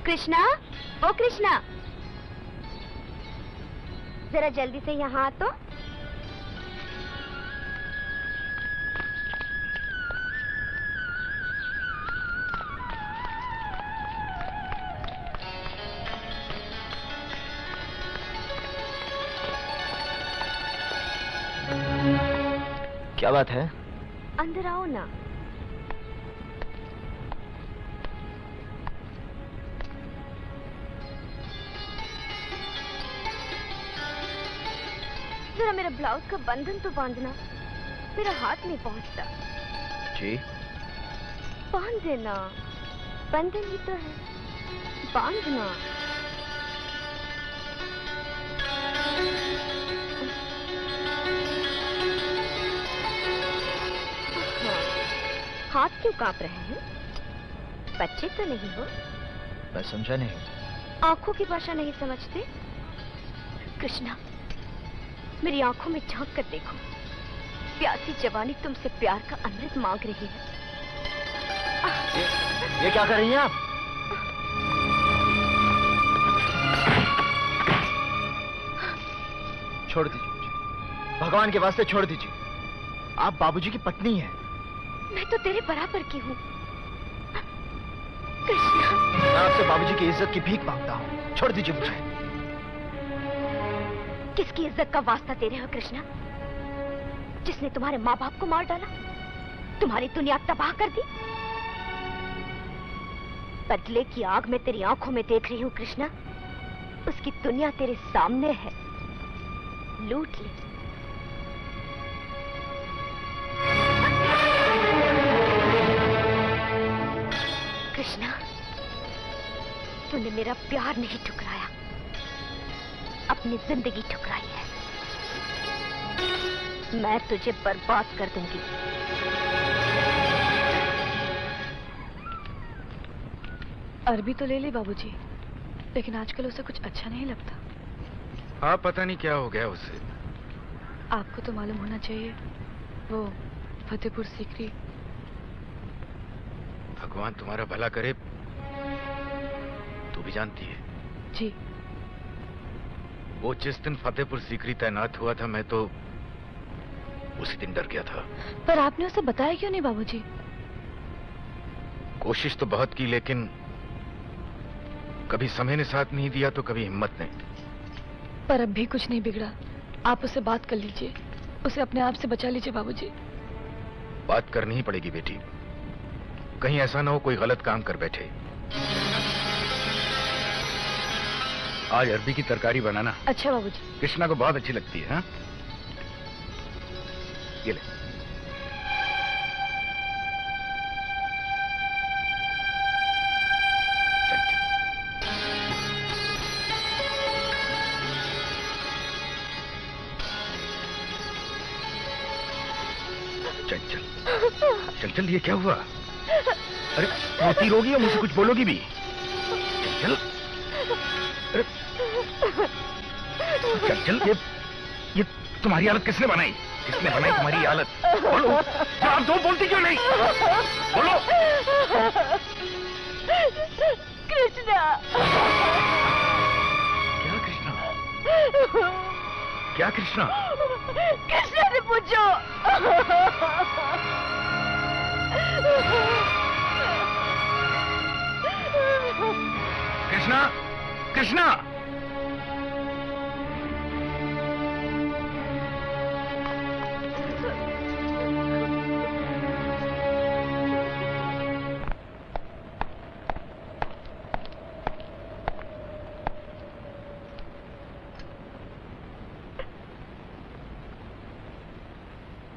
कृष्णा, ओ कृष्णा, जरा जल्दी से यहाँ आ तो। क्या बात है? अंदर आओ ना। जरा मेरा ब्लाउज का बंधन तो बांधना, मेरा हाथ नहीं पहुंचता। जी? बांध देना, बंधन ही तो है, बांधना। हाथ क्यों कांप रहे हैं? बच्चे तो नहीं हो? मैं समझा नहीं। आंखों की भाषा नहीं समझते? कृष्णा, मेरी आंखों में झांक कर देखो, प्यासी जवानी तुमसे प्यार का अमृत मांग रही है। ये क्या कर रही हैं आप? छोड़ दीजिए मुझे, भगवान के वास्ते छोड़ दीजिए। आप बाबूजी की पत्नी हैं। मैं तो तेरे बराबर की हूँ कृष्णा। मैं आपसे बाबूजी की इज्जत की भीख मांगता हूँ, छोड़ दीजिए मुझे। किसकी इज्जत का वास्ता दे रहे हो कृष्णा? जिसने तुम्हारे माँ बाप को मार डाला, तुम्हारी दुनिया तबाह कर दी। बदले की आग में तेरी आंखों में देख रही हूँ कृष्णा, उसकी दुनिया तेरे सामने है, लूट ले। कृष्णा, तूने मेरा प्यार नहीं ठुकराया, अपनी जिंदगी ठुकराई है। मैं तुझे बर्बाद कर दूंगी। अरबी तो ले ली बाबूजी, लेकिन आजकल उसे कुछ अच्छा नहीं लगता। हाँ, पता नहीं क्या हो गया उसे। आपको तो मालूम होना चाहिए, वो फतेहपुर सीकरी। भगवान तुम्हारा भला करे, तू भी जानती है। जी। वो जिस दिन फतेहपुर सीकरी तैनात हुआ था, मैं तो उसी दिन डर गया था। पर आपने उसे बताया क्यों नहीं बाबूजी? कोशिश तो बहुत की, लेकिन कभी समय ने साथ नहीं दिया तो कभी हिम्मत ने। पर अब भी कुछ नहीं बिगड़ा, आप उससे बात कर लीजिए, उसे अपने आप से बचा लीजिए बाबूजी। बात करनी ही पड़ेगी बेटी, कहीं ऐसा ना हो कोई गलत काम कर बैठे। आज अरबी की तरकारी बनाना। अच्छा बाबूजी। कृष्णा को बहुत अच्छी लगती है। हाँ, ये ले। चल चल चल चल, ये क्या हुआ? अरे रोती रोगी और मुझसे कुछ बोलोगी भी? चल चल, अरे चल चल। ये तुम्हारी हालत किसने बनाई? किसने बनाई तुम्हारी हालत? बोलो, जवाब दो। बोलती क्यों नहीं? बोलो। कृष्णा। क्या कृष्णा? क्या कृष्णा? कृष्णा से पूछो। कृष्णा, कृष्णा।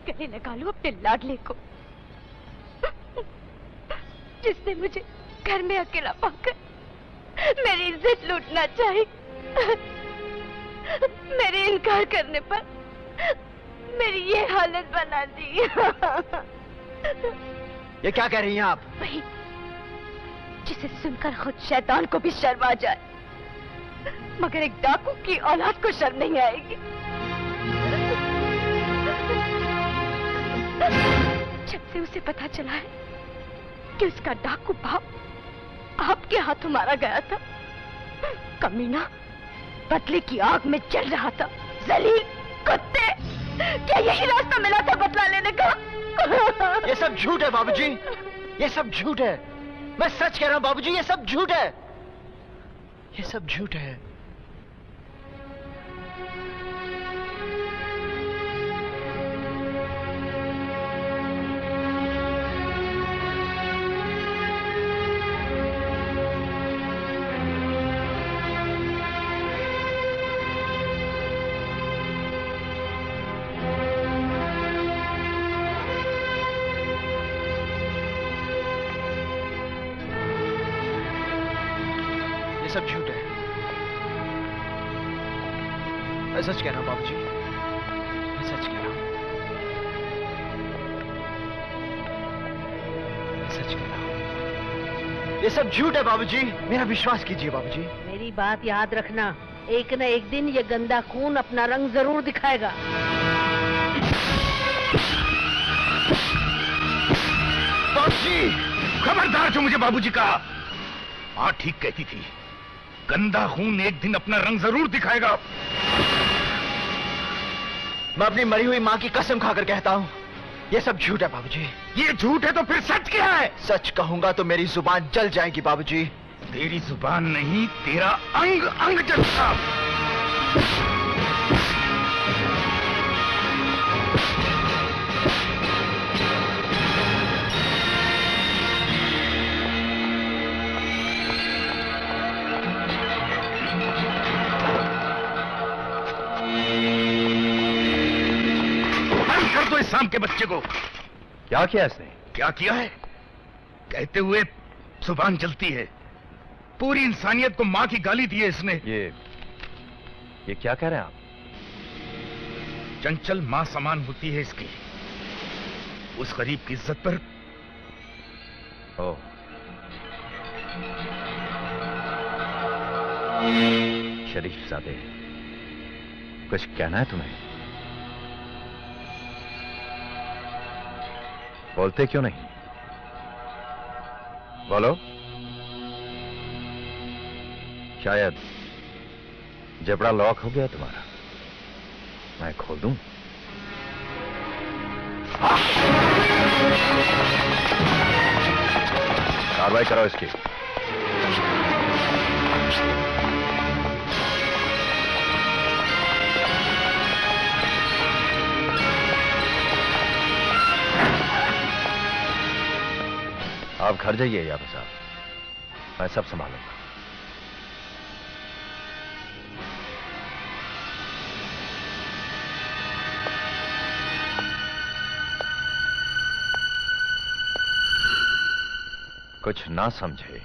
गले लगा लो अपने लाडले को, जिसने मुझे घर में अकेला पाकर मेरी इज्जत लूटना चाही। मेरे इनकार करने पर मेरी ये हालत बना दी। ये क्या कह रही हैं आप? वही जिसे सुनकर खुद शैतान को भी शर्म आ जाए, मगर एक डाकू की औलाद को शर्म नहीं आएगी। से उसे पता चला है कि उसका डाकू बाप आपके हाथों मारा गया था। कमीना बदले की आग में जल रहा था। जलील कुत्ते, क्या यही रास्ता मिला था बदला लेने का? ये सब झूठ है बाबूजी, ये सब झूठ है। मैं सच कह रहा हूं बाबूजी, ये सब झूठ है, ये सब झूठ है। सब झूठ है। मैं सच कह रहा हूं बाबूजी, मैं सच कह रहा हूं, मैं सच कह रहा हूं। ये सब झूठ है बाबूजी, मेरा विश्वास कीजिए बाबूजी। मेरी बात याद रखना, एक न एक दिन ये गंदा खून अपना रंग जरूर दिखाएगा। बाबूजी, खबरदार जो मुझे बाबूजी कहा। मां ठीक कहती थी, गंदा खून एक दिन अपना रंग जरूर दिखाएगा। मैं अपनी मरी हुई मां की कसम खाकर कहता हूं, ये सब झूठ है बाबूजी। ये झूठ है तो फिर सच क्या है? सच कहूंगा तो मेरी जुबान जल जाएगी बाबूजी। तेरी जुबान नहीं, तेरा अंग अंग जलता। कर दो इस शाम के बच्चे को। क्या किया इसने? क्या किया है कहते हुए जुबान जलती है। पूरी इंसानियत को मां की गाली दी है इसने। ये क्या कह रहे हैं आप? चंचल मां समान होती है इसकी। उस गरीब की इज्जत पर। ओह, शरीफ ज़ादे, कुछ कहना है तुम्हें? बोलते क्यों नहीं? बोलो। शायद जबड़ा लॉक हो गया तुम्हारा, मैं खोल दूं? कार्रवाई करो इसकी। आप घर जाइए यादव साहब, मैं सब संभालूंगा। कुछ ना समझे,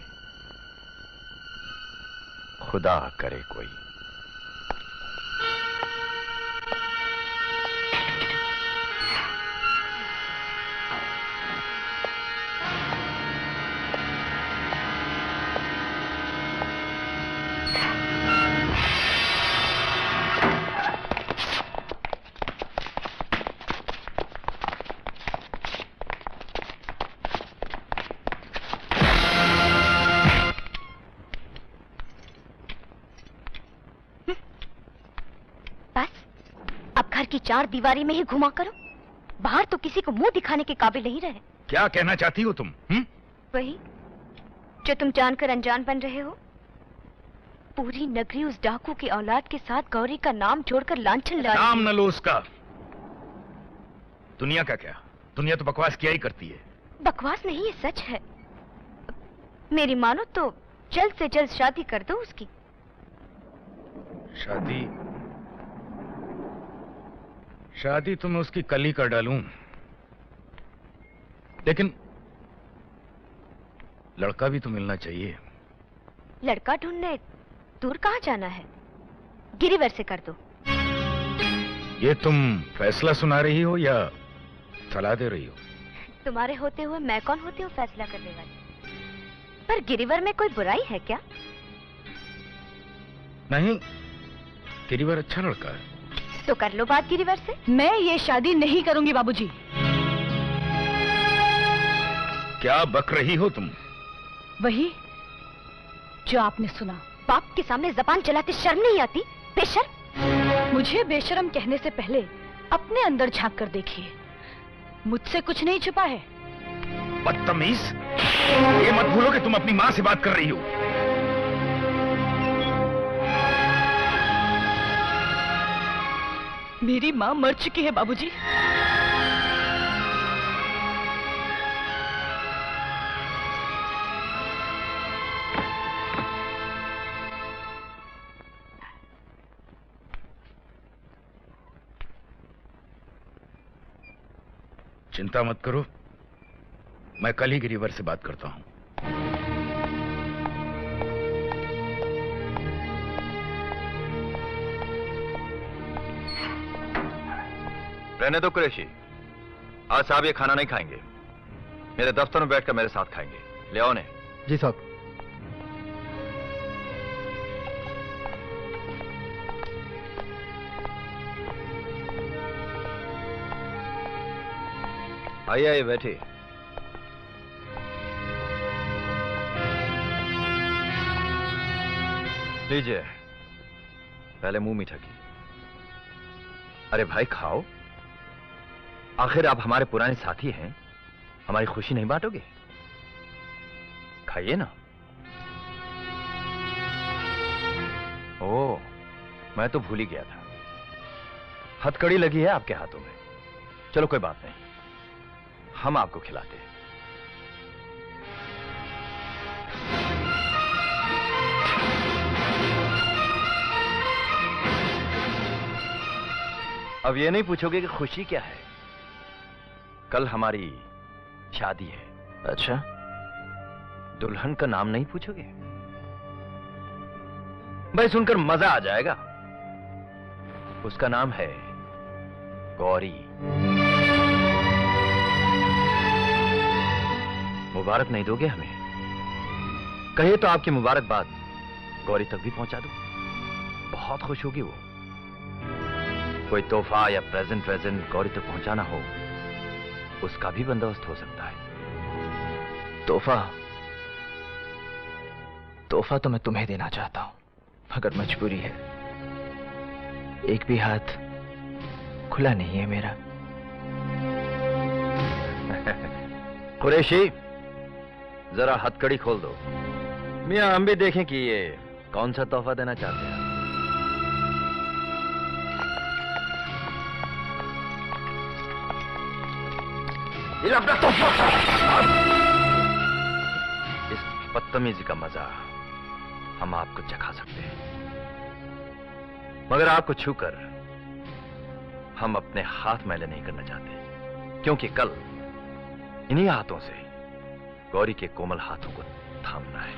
खुदा करे कोई। की चार दीवारी में ही घुमा करो, बाहर तो किसी को मुंह दिखाने के काबिल नहीं रहे। क्या कहना चाहती हो तुम? वही जो तुम जानकर अनजान बन रहे हो। पूरी नगरी उस डाकू की औलाद के साथ गौरी का नाम जोड़कर लांछन ला रही है। नाम न लो उसका। दुनिया का क्या, दुनिया तो बकवास किया ही करती है। बकवास नहीं, ये सच है। मेरी मानो तो जल्द से जल्द शादी कर दो उसकी। शादी तो मैं उसकी कल ही कर डालूं, लेकिन लड़का भी तो मिलना चाहिए। लड़का ढूंढने दूर कहाँ जाना है, गिरिवर से कर दो। ये तुम फैसला सुना रही हो या सलाह दे रही हो? तुम्हारे होते हुए मैं कौन होती हूँ फैसला करने वाली? पर गिरिवर में कोई बुराई है क्या? नहीं, गिरिवर अच्छा लड़का है। तो कर लो बात गिरिवर से। मैं ये शादी नहीं करूंगी बाबूजी। क्या बक रही हो तुम? वही जो आपने सुना। बाप के सामने जबान चलाते शर्म नहीं आती? बेशर्म। मुझे बेशर्म कहने से पहले अपने अंदर झांक कर देखिए, मुझसे कुछ नहीं छुपा है। बदतमीज, ये मत भूलो कि तुम अपनी माँ से बात कर रही हो। मेरी माँ मर चुकी है बाबूजी। चिंता मत करो, मैं कल ही गिरिवर से बात करता हूं। रहने दो कुरैशी, आज साहब ये खाना नहीं खाएंगे, मेरे दफ्तर में बैठकर मेरे साथ खाएंगे। ले आओ ने। जी साहब। आइए आइए बैठिए। लीजिए, पहले मुंह मीठा कीजिए। अरे भाई खाओ, आखिर आप हमारे पुराने साथी हैं, हमारी खुशी नहीं बांटोगे? खाइए ना। ओह, मैं तो भूल ही गया था, हथकड़ी लगी है आपके हाथों में। चलो कोई बात नहीं, हम आपको खिलाते हैं। अब ये नहीं पूछोगे कि खुशी क्या है? कल हमारी शादी है। अच्छा, दुल्हन का नाम नहीं पूछोगे? भाई सुनकर मजा आ जाएगा। उसका नाम है गौरी। मुबारक नहीं दोगे हमें? कहिए तो आपकी मुबारकबाद गौरी तक भी पहुंचा दो, बहुत खुश होगी वो। कोई तोहफा या प्रेजेंट गौरी तक पहुंचाना हो, उसका भी बंदोबस्त हो सकता है। तोहफा तो मैं तुम्हें देना चाहता हूं, मगर मजबूरी है। एक भी हाथ खुला नहीं है मेरा। कुरैशी, जरा हथकड़ी खोल दो। मियां, हम भी देखें कि ये कौन सा तोहफा देना चाहते हैं। ये अपना तोहफा। इस बदतमीजी का मजा हम आपको चखा सकते हैं, मगर आपको छूकर हम अपने हाथ मैले नहीं करना चाहते, क्योंकि कल इन्हीं हाथों से गौरी के कोमल हाथों को थामना है।